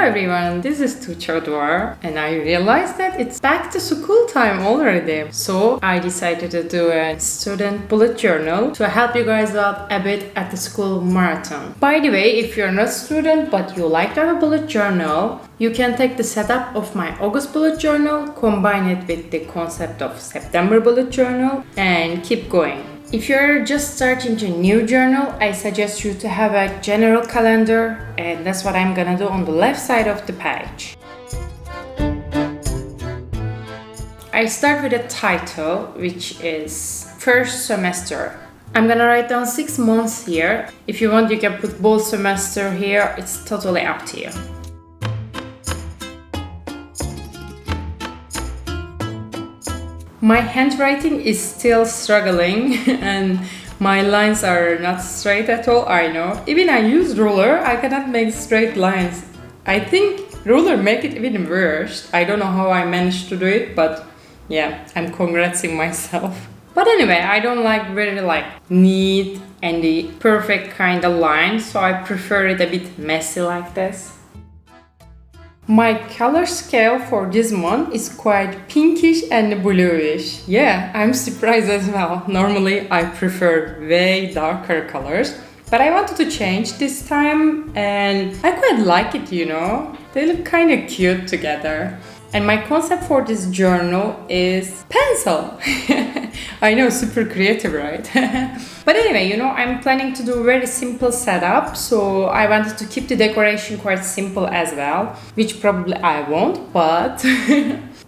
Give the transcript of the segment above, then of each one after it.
everyone, this is Tuğçe and I realized that it's back to school time already. So I decided to do a student bullet journal to help you guys out a bit at the school marathon. By the way, if you're not a student but you like to have a bullet journal, you can take the setup of my August bullet journal, combine it with the concept of September bullet journal and keep going. If you're just starting a new journal, I suggest you to have a general calendar, and that's what I'm gonna do on the left side of the page. I start with a title, which is first semester. I'm gonna write down 6 months here. If you want, you can put both semester here. It's totally up to you. My handwriting is still struggling and my lines are not straight at all, I know. Even I use ruler, I cannot make straight lines. I think ruler make it even worse. I don't know how I managed to do it, but yeah, I'm congratsing myself. But anyway, I don't like very neat and the perfect kind of line, so I prefer it a bit messy like this. My color scale for this month is quite pinkish and bluish. Yeah, I'm surprised as well. Normally I prefer way darker colors, but I wanted to change this time and I quite like it, you know. They look kind of cute together. And my concept for this journal is pencil. I know, super creative, right? But anyway, you know, I'm planning to do a very simple setup, so I wanted to keep the decoration quite simple as well, which probably I won't, but...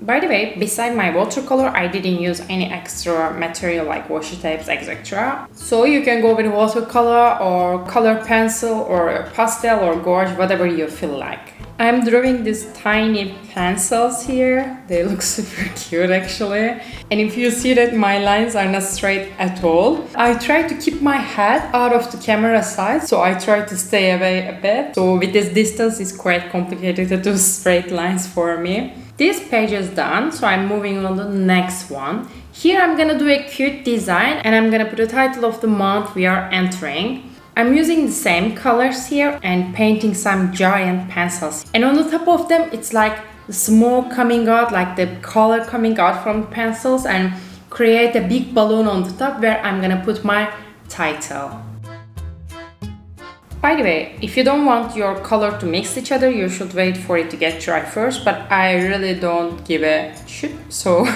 By the way, beside my watercolor, I didn't use any extra material like washi tapes, etc. So you can go with watercolor or color pencil or a pastel or gouache, whatever you feel like. I'm drawing these tiny pencils here. They look super cute actually. And if you see that my lines are not straight at all, I try to keep my head out of the camera side, so I try to stay away a bit. So with this distance, it's quite complicated to do straight lines for me. This page is done, so I'm moving on to the next one. Here I'm gonna do a cute design and I'm gonna put the title of the month we are entering. I'm using the same colors here and painting some giant pencils. And on the top of them, it's like the smoke coming out, like the color coming out from the pencils, and create a big balloon on the top where I'm gonna put my title. By the way, if you don't want your color to mix each other, you should wait for it to get dry first, but I really don't give a shit, so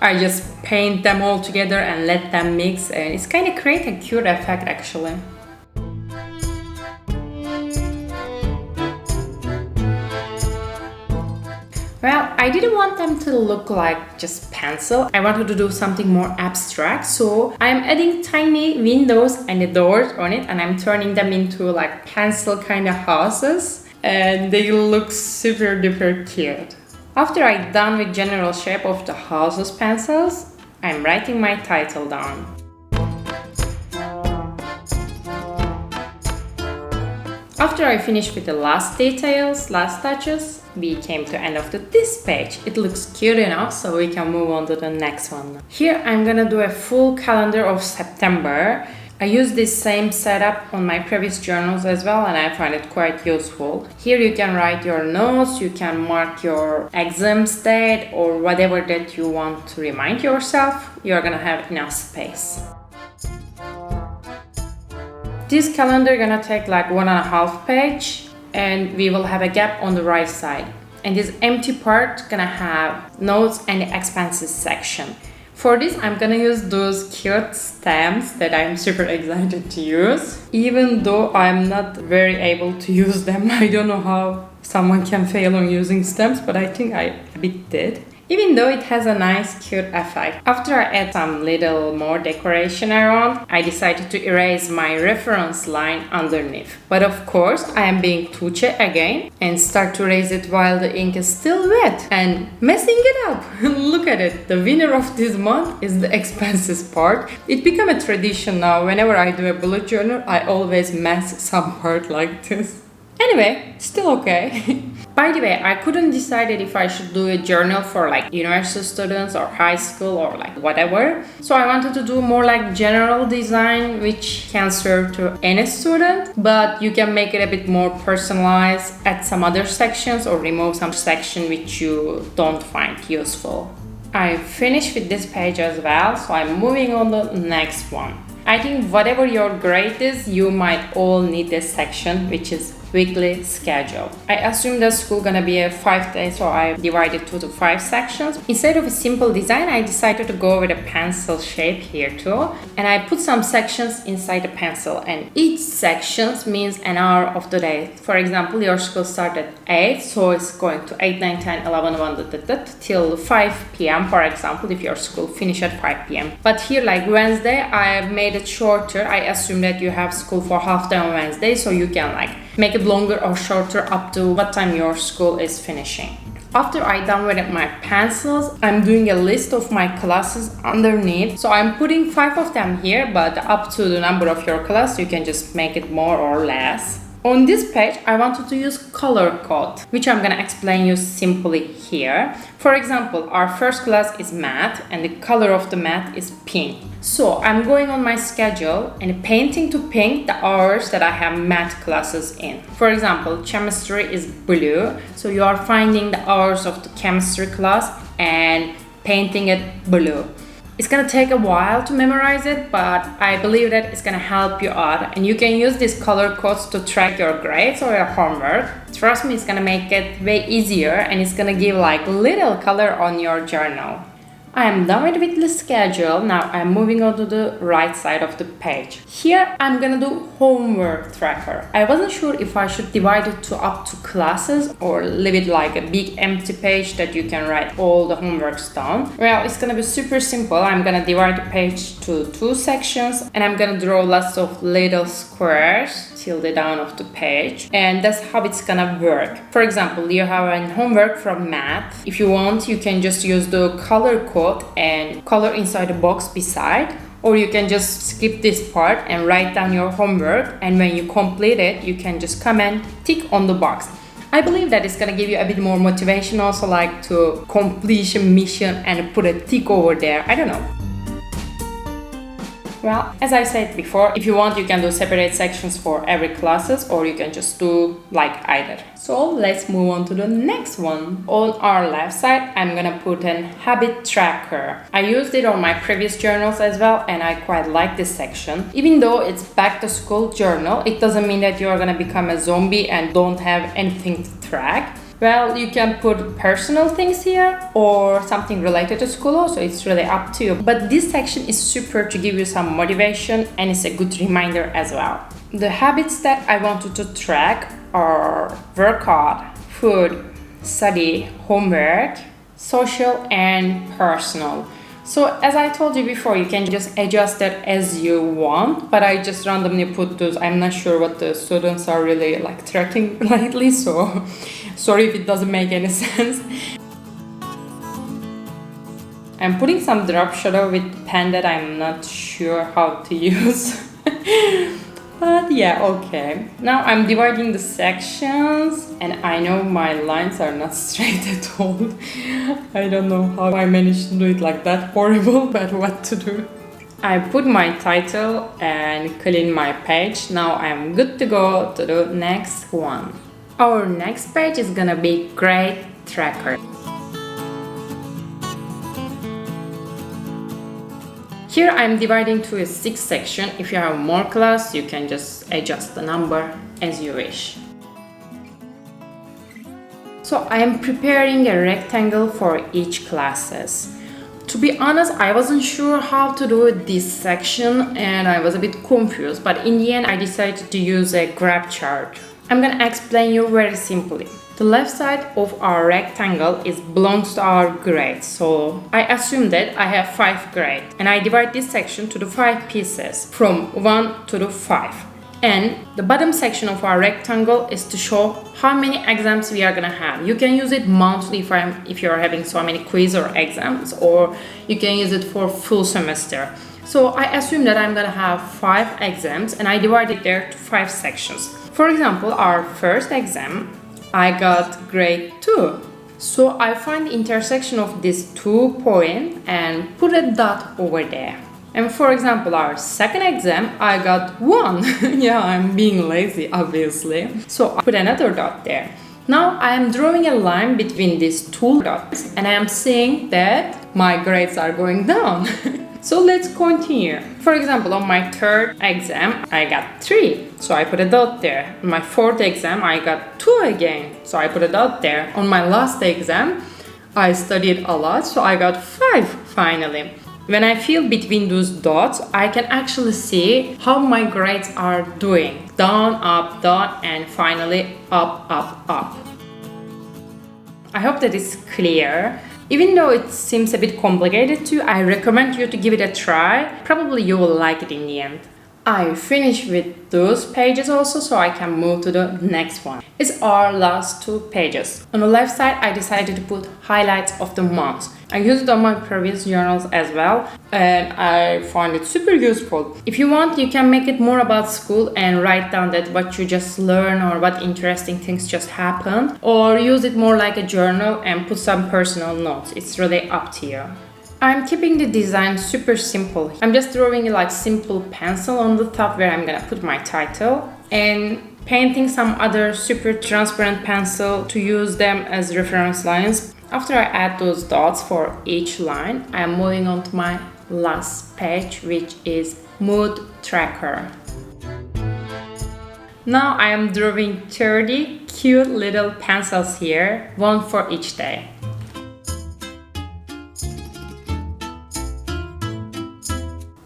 I just paint them all together and let them mix, and it's kind of create a cute effect actually. Well, I didn't want them to look like just pencil. I wanted to do something more abstract, so I'm adding tiny windows and the doors on it, and I'm turning them into like pencil kind of houses, and they look super duper cute. After I'm done with general shape of the houses pencils, I'm writing my title down. After I finished with the last details, last touches, we came to end of this page. It looks cute enough, so we can move on to the next one. Here I'm gonna do a full calendar of September. I use this same setup on my previous journals as well, and I find it quite useful. Here you can write your notes, you can mark your exams date or whatever that you want to remind yourself. You're gonna have enough space. This calendar gonna take like 1.5 page, and we will have a gap on the right side. And this empty part gonna have notes and the expenses section. For this, I'm gonna use those cute stamps that I'm super excited to use. Even though I'm not very able to use them, I don't know how someone can fail on using stamps, but I think I a bit did. Even though it has a nice cute effect. After I add some little more decoration around, I decided to erase my reference line underneath. But of course, I am being Tuğçe again and start to erase it while the ink is still wet and messing it up. Look at it, the winner of this month is the expenses part. It became a tradition now. Whenever I do a bullet journal, I always mess some part like this. Anyway, still okay. By the way, I couldn't decide if I should do a journal for like university students or high school or like whatever. So I wanted to do more like general design which can serve to any student, but you can make it a bit more personalized, add some other sections or remove some section which you don't find useful. I finished with this page as well, so I'm moving on to the next one. I think whatever your grade is, you might all need this section, which is weekly schedule. I assume the school gonna be a 5 days, so I divided to the 5 sections. Instead of a simple design, I decided to go with a pencil shape here too, and I put some sections inside the pencil, and each section means an hour of the day. For example, your school starts at 8, so it's going to 8, 9, 10, 11, 1, till 5 p.m. for example, if your school finish at 5 p.m. But here, like Wednesday, I have made it shorter. I assume that you have school for half day on Wednesday, so you can like make it longer or shorter up to what time your school is finishing. After I done with my pencils, I'm doing a list of my classes underneath. So I'm putting 5 of them here, but up to the number of your class, you can just make it more or less. On this page, I wanted to use color code, which I'm gonna explain you simply here. For example, our first class is math, and the color of the math is pink. So I'm going on my schedule and painting to pink the hours that I have math classes in. For example, chemistry is blue, so you are finding the hours of the chemistry class and painting it blue. It's gonna take a while to memorize it, but I believe that it's gonna help you out, and you can use these color codes to track your grades or your homework. Trust me, it's gonna make it way easier, and it's gonna give like little color on your journal. I am done with the weekly schedule. Now I'm moving on to the right side of the page. Here I'm gonna do homework tracker. I wasn't sure if I should divide it to up to classes or leave it like a big empty page that you can write all the homeworks down. Well, it's gonna be super simple. I'm gonna divide the page to 2 sections, and I'm gonna draw lots of little squares till the down of the page, and that's how it's gonna work. For example, you have a homework from math. If you want, you can just use the color code and color inside the box beside, or you can just skip this part and write down your homework, and when you complete it, you can just come and tick on the box. I believe that it's gonna give you a bit more motivation, also like to complete a mission and put a tick over there. I don't know. Well, as I said before, if you want, you can do separate sections for every classes, or you can just do like either. So let's move on to the next one. On our left side, I'm gonna put an habit tracker. I used it on my previous journals as well, and I quite like this section. Even though it's back to school journal, it doesn't mean that you're gonna become a zombie and don't have anything to track. Well, you can put personal things here or something related to school also, it's really up to you. But this section is super to give you some motivation, and it's a good reminder as well. The habits that I wanted to track are workout, food, study, homework, social, and personal. So as I told you before, you can just adjust that as you want, but I just randomly put those. I'm not sure what the students are really like tracking lately, so sorry if it doesn't make any sense. I'm putting some drop shadow with pen that I'm not sure how to use. But yeah, okay. Now I'm dividing the sections, and I know my lines are not straight at all. I don't know how I managed to do it like that, horrible, but what to do. I put my title and clean my page. Now I'm good to go to the next one. Our next page is gonna be grade tracker. Here I'm dividing to a 6 section. If you have more class, you can just adjust the number as you wish. So I am preparing a rectangle for each classes. To be honest, I wasn't sure how to do this section, and I was a bit confused, but in the end I decided to use a graph chart. I'm gonna explain you very simply. The left side of our rectangle belongs to our grades, so I assume that I have 5 grades, and I divide this section to the 5 pieces from 1 to the 5. And the bottom section of our rectangle is to show how many exams we are gonna have. You can use it monthly if you're having so many quiz or exams, or you can use it for full semester. So I assume that I'm gonna have 5 exams, and I divide it there to 5 sections. For example, our first exam, I got grade 2. So I find the intersection of these 2 points and put a dot over there. And for example, our second exam, I got 1. Yeah, I'm being lazy, obviously. So I put another dot there. Now I am drawing a line between these 2 dots and I am seeing that my grades are going down. So let's continue. For example, on my third exam, I got 3. So I put a dot there. On my fourth exam, I got 2 again. So I put a dot there. On my last exam, I studied a lot. So I got 5 finally. When I feel between those dots, I can actually see how my grades are doing. Down, up, and finally up, up, up. I hope that is clear. Even though it seems a bit complicated too, I recommend you to give it a try. Probably you will like it in the end. I finished with those pages also, so I can move to the next one. It's our last 2 pages. On the left side, I decided to put highlights of the months. I used it on my previous journals as well, and I find it super useful. If you want, you can make it more about school and write down that what you just learned or what interesting things just happened, or use it more like a journal and put some personal notes. It's really up to you. I'm keeping the design super simple. I'm just drawing like simple pencil on the top where I'm gonna put my title and painting some other super transparent pencil to use them as reference lines. After I add those dots for each line, I'm moving on to my last page, which is mood tracker. Now I am drawing 30 cute little pencils here, one for each day.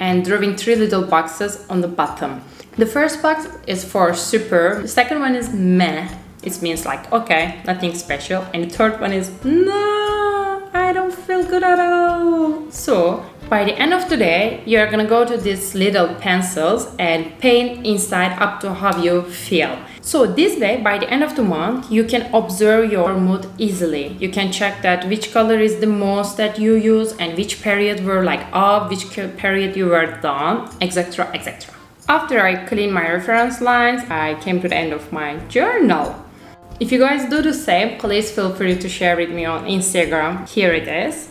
And drawing 3 little boxes on the bottom. The first box is for super, the second one is meh, it means like okay, nothing special, and the third one is no, I don't feel good at all. So by the end of the day, you're gonna go to these little pencils and paint inside up to how you feel. So this way, by the end of the month, you can observe your mood easily. You can check that which color is the most that you use and which period were like up, which period you were down, etc, etc. After I clean my reference lines, I came to the end of my journal. If you guys do the same, please feel free to share with me on Instagram. Here it is.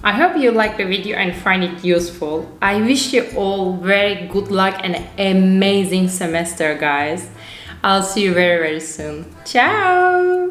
I hope you liked the video and find it useful. I wish you all very good luck and an amazing semester, guys. I'll see you very, very soon. Ciao!